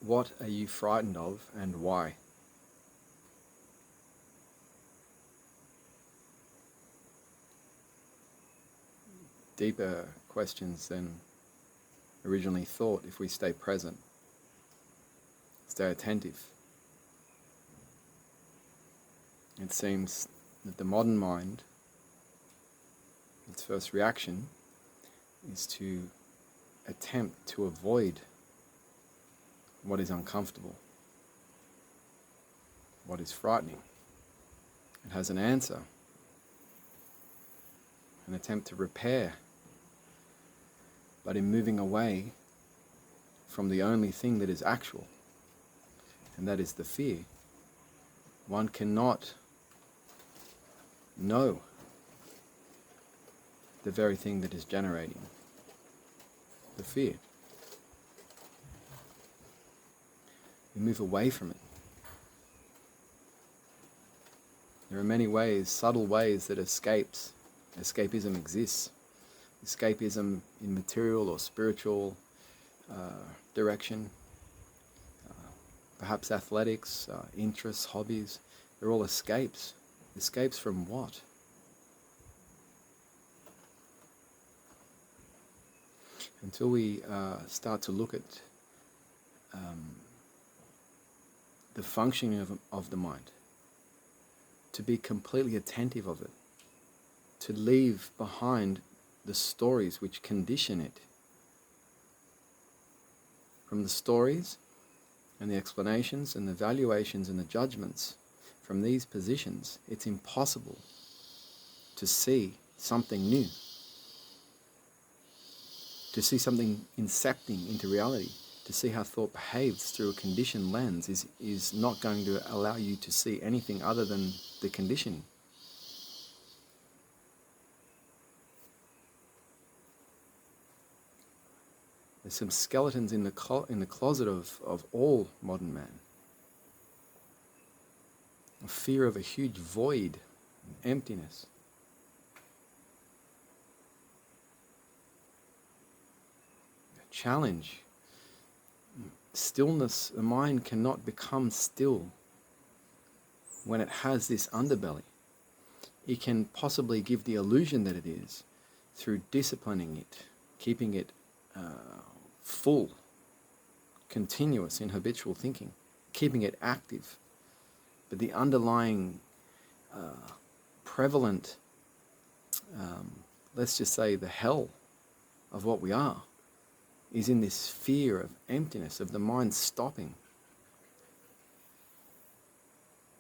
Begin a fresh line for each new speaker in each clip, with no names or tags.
What are you frightened of and why? Deeper questions than originally thought if we stay present, stay attentive. It seems that the modern mind, its first reaction is to attempt to avoid what is uncomfortable, what is frightening. It has an answer, an attempt to repair, but in moving away from the only thing that is actual, and that is the fear, one cannot know the very thing that is generating the fear. We move away from it. There are many ways, subtle ways, that escapism exists. Escapism in material or spiritual direction, perhaps athletics, interests, hobbies. They're all escapes. Escapes from what? Until we start to look at the functioning of the mind, to be completely attentive of it, to leave behind the stories which condition it. From the stories and the explanations and the valuations and the judgments, from these positions, it's impossible to see something new, to see something incepting into reality. To see how thought behaves through a conditioned lens is not going to allow you to see anything other than the conditioning. There's some skeletons in the closet of all modern man. A fear of a huge void, emptiness. A challenge. Stillness, the mind cannot become still when it has this underbelly. It can possibly give the illusion that it is through disciplining it, keeping it full, continuous in habitual thinking, keeping it active. But the underlying prevalent, let's just say the hell of what we are, is in this fear of emptiness, of the mind stopping.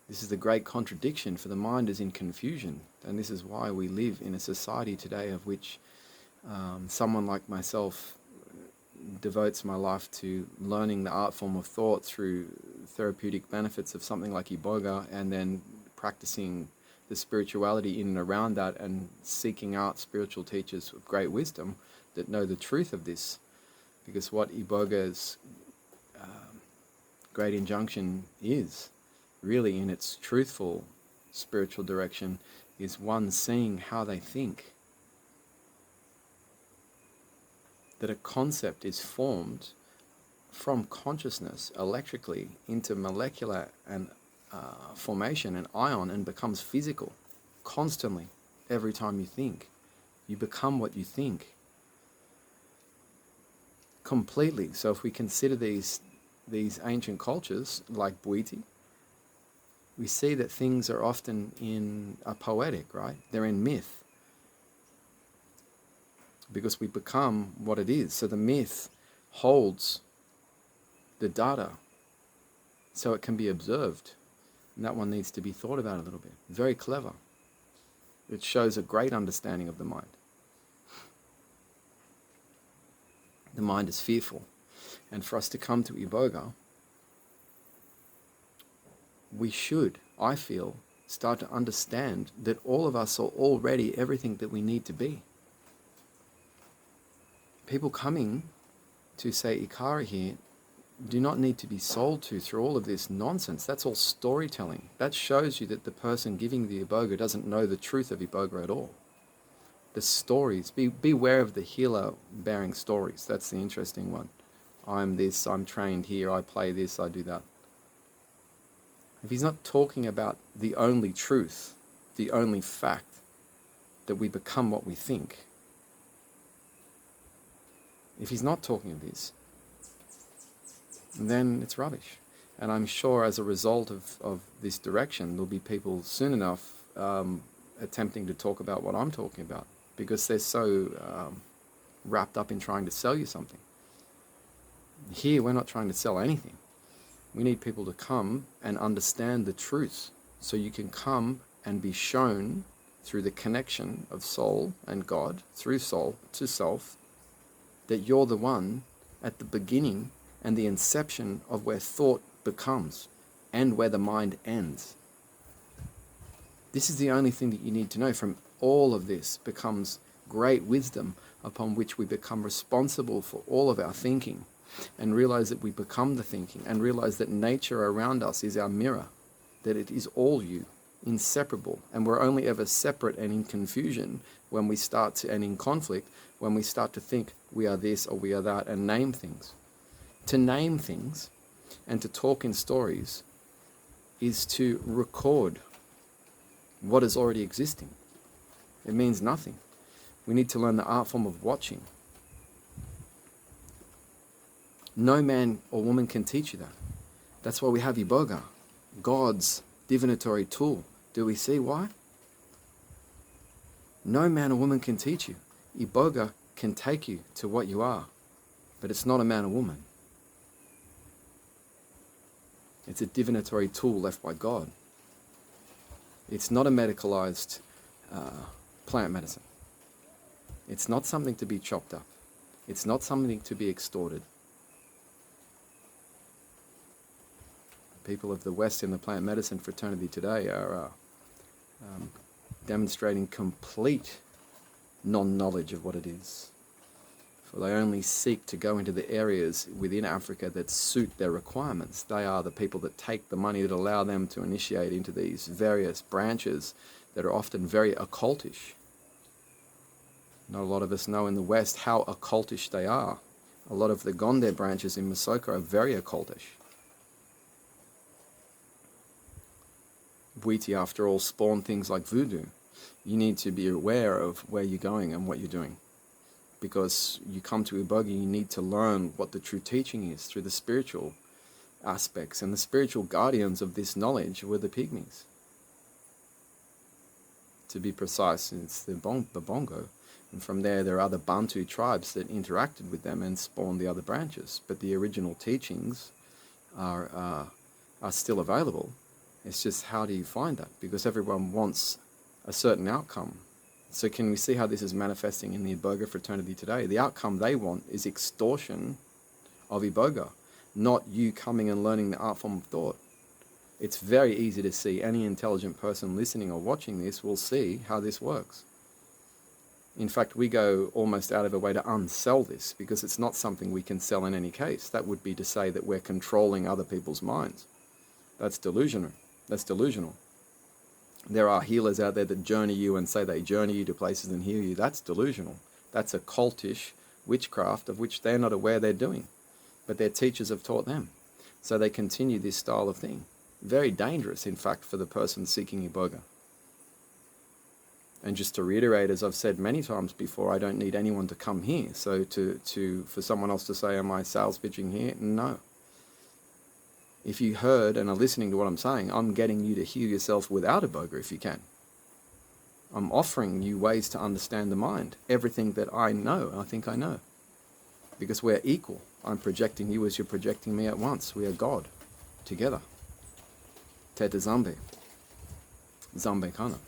This is the great contradiction, for the mind is in confusion, and this is why we live in a society today of which someone like myself devotes my life to learning the art form of thought through therapeutic benefits of something like Iboga, and then practicing the spirituality in and around that, and seeking out spiritual teachers of great wisdom that know the truth of this. Because what Iboga's great injunction is, really in its truthful spiritual direction, is one seeing how they think. That a concept is formed from consciousness electrically into molecular and formation and ion, and becomes physical constantly. Every time you think, you become what you think. Completely. So if we consider these ancient cultures like Bwiti, we see that things are often are poetic, right? They're in myth. Because we become what it is. So the myth holds the data so it can be observed. And that one needs to be thought about a little bit. Very clever. It shows a great understanding of the mind. The mind is fearful. And for us to come to Iboga, we should, I feel, start to understand that all of us are already everything that we need to be. People coming to, say, Ikara here, do not need to be sold to through all of this nonsense. That's all storytelling. That shows you that the person giving the Iboga doesn't know the truth of Iboga at all. The stories, beware of the healer bearing stories. That's the interesting one. I'm this, I'm trained here, I play this, I do that. If he's not talking about the only truth, the only fact, that we become what we think, if he's not talking of this, then it's rubbish. And I'm sure as a result of this direction, there'll be people soon enough attempting to talk about what I'm talking about, because they're so wrapped up in trying to sell you something. Here, we're not trying to sell anything. We need people to come and understand the truth, so you can come and be shown through the connection of soul and God, through soul to self, that you're the one at the beginning and the inception of where thought becomes and where the mind ends. This is the only thing that you need to know. From all of this becomes great wisdom upon which we become responsible for all of our thinking, and realize that we become the thinking, and realize that nature around us is our mirror, that it is all you, inseparable, and we're only ever separate and in confusion when we start to, and in conflict, when we start to think we are this or we are that and name things. To name things and to talk in stories is to record what is already existing. It means nothing. We need to learn the art form of watching. No man or woman can teach you that. That's why we have Iboga, God's divinatory tool. Do we see why? No man or woman can teach you. Iboga can take you to what you are, but it's not a man or woman. It's a divinatory tool left by God. It's not a medicalized plant medicine. It's not something to be chopped up. It's not something to be extorted. People of the West in the plant medicine fraternity today are demonstrating complete non-knowledge of what it is. For they only seek to go into the areas within Africa that suit their requirements. They are the people that take the money that allow them to initiate into these various branches that are often very occultish. Not a lot of us know in the West how occultish they are. A lot of the Gonde branches in Masoko are very occultish. Bwiti, after all, spawn things like voodoo. You need to be aware of where you're going and what you're doing. Because you come to Iboga, you need to learn what the true teaching is through the spiritual aspects. And the spiritual guardians of this knowledge were the pygmies. To be precise, it's the Bongo. And from there are other Bantu tribes that interacted with them and spawned the other branches. But the original teachings are still available. It's just, how do you find that? Because everyone wants a certain outcome. So can we see how this is manifesting in the Iboga fraternity today? The outcome they want is extortion of Iboga, not you coming and learning the art form of thought. It's very easy to see. Any intelligent person listening or watching this will see how this works. In fact, we go almost out of our way to unsell this, because it's not something we can sell in any case. That would be to say that we're controlling other people's minds. That's delusional. That's delusional. There are healers out there that journey you and say they journey you to places and heal you. That's delusional. That's occultish witchcraft of which they're not aware they're doing. But their teachers have taught them. So they continue this style of thing. Very dangerous, in fact, for the person seeking Iboga. And just to reiterate, as I've said many times before, I don't need anyone to come here. So for someone else to say, am I sales pitching here? No. If you heard and are listening to what I'm saying, I'm getting you to heal yourself without Iboga if you can. I'm offering you ways to understand the mind. Everything that I know, I think I know. Because we're equal. I'm projecting you as you're projecting me at once. We are God, together. Teta Zambe. Zambe Kana.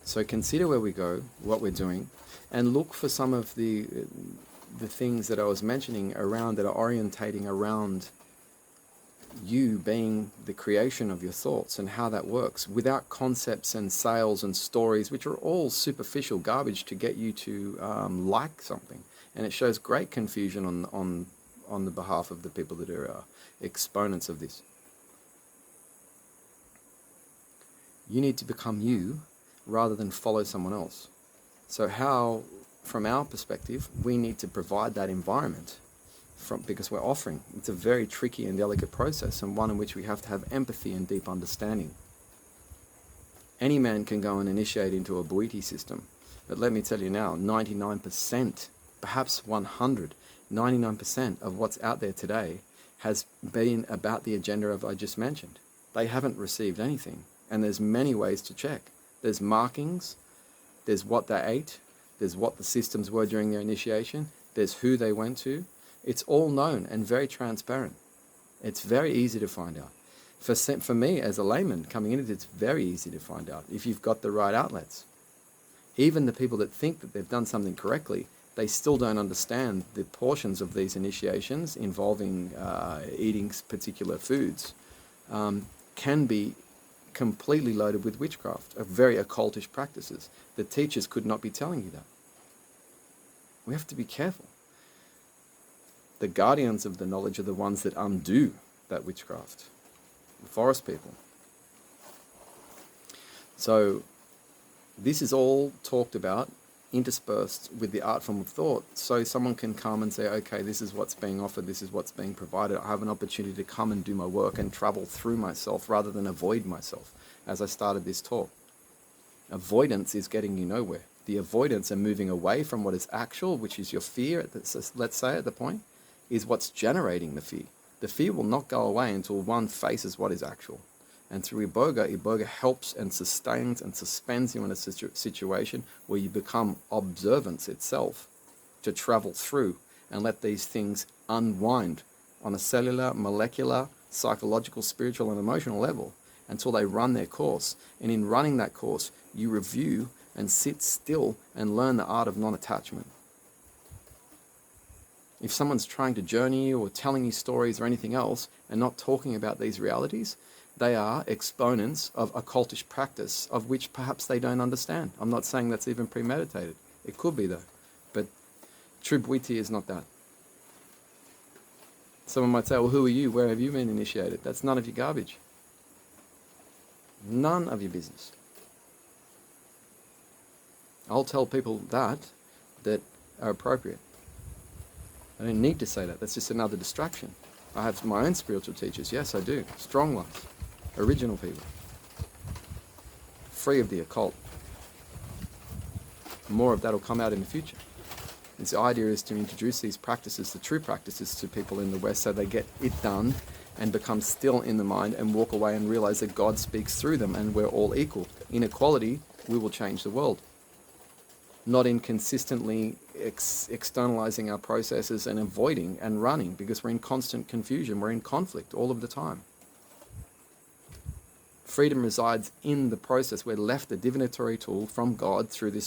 So consider where we go, what we're doing, and look for some of the things that I was mentioning around that are orientating around you being the creation of your thoughts and how that works, without concepts and sales and stories, which are all superficial garbage to get you to like something. And it shows great confusion on the behalf of the people that are exponents of this. You need to become you rather than follow someone else. So how from our perspective, we need to provide that environment because we're offering. It's a very tricky and delicate process, and one in which we have to have empathy and deep understanding. Any man can go and initiate into a Bhuiti system, but let me tell you now, 99%, perhaps 99% of what's out there today has been about the agenda of I just mentioned. They haven't received anything, and there's many ways to check. There's markings, there's what they ate, there's what the systems were during their initiation, there's who they went to. It's all known and very transparent. It's very easy to find out. For me, as a layman coming in, it's very easy to find out if you've got the right outlets. Even the people that think that they've done something correctly, they still don't understand the portions of these initiations involving eating particular foods can be completely loaded with witchcraft, very occultish practices. The teachers could not be telling you that. We have to be careful. The guardians of the knowledge are the ones that undo that witchcraft. The forest people. So this is all talked about, interspersed with the art form of thought, so someone can come and say, okay, this is what's being offered, this is what's being provided. I have an opportunity to come and do my work and travel through myself rather than avoid myself, as I started this talk. Avoidance is getting you nowhere. The avoidance and moving away from what is actual, which is your fear, let's say at the point, is what's generating the fear. The fear will not go away until one faces what is actual. And through Iboga helps and sustains and suspends you in a situation where you become observance itself to travel through and let these things unwind on a cellular, molecular, psychological, spiritual, and emotional level until they run their course. And in running that course, you review and sit still and learn the art of non-attachment. If someone's trying to journey you or telling you stories or anything else and not talking about these realities, they are exponents of occultish practice of which perhaps they don't understand. I'm not saying that's even premeditated. It could be though. But true Bhuiti is not that. Someone might say, well, who are you? Where have you been initiated? That's none of your garbage. None of your business. I'll tell people that are appropriate. I don't need to say that. That's just another distraction. I have my own spiritual teachers. Yes, I do. Strong ones. Original people. Free of the occult. More of that will come out in the future. The idea is to introduce these practices, the true practices, to people in the West so they get it done and become still in the mind and walk away and realize that God speaks through them and we're all equal. In equality, we will change the world. Not in consistently externalizing our processes and avoiding and running because we're in constant confusion, we're in conflict all of the time. Freedom resides in the process. We're left a divinatory tool from God through this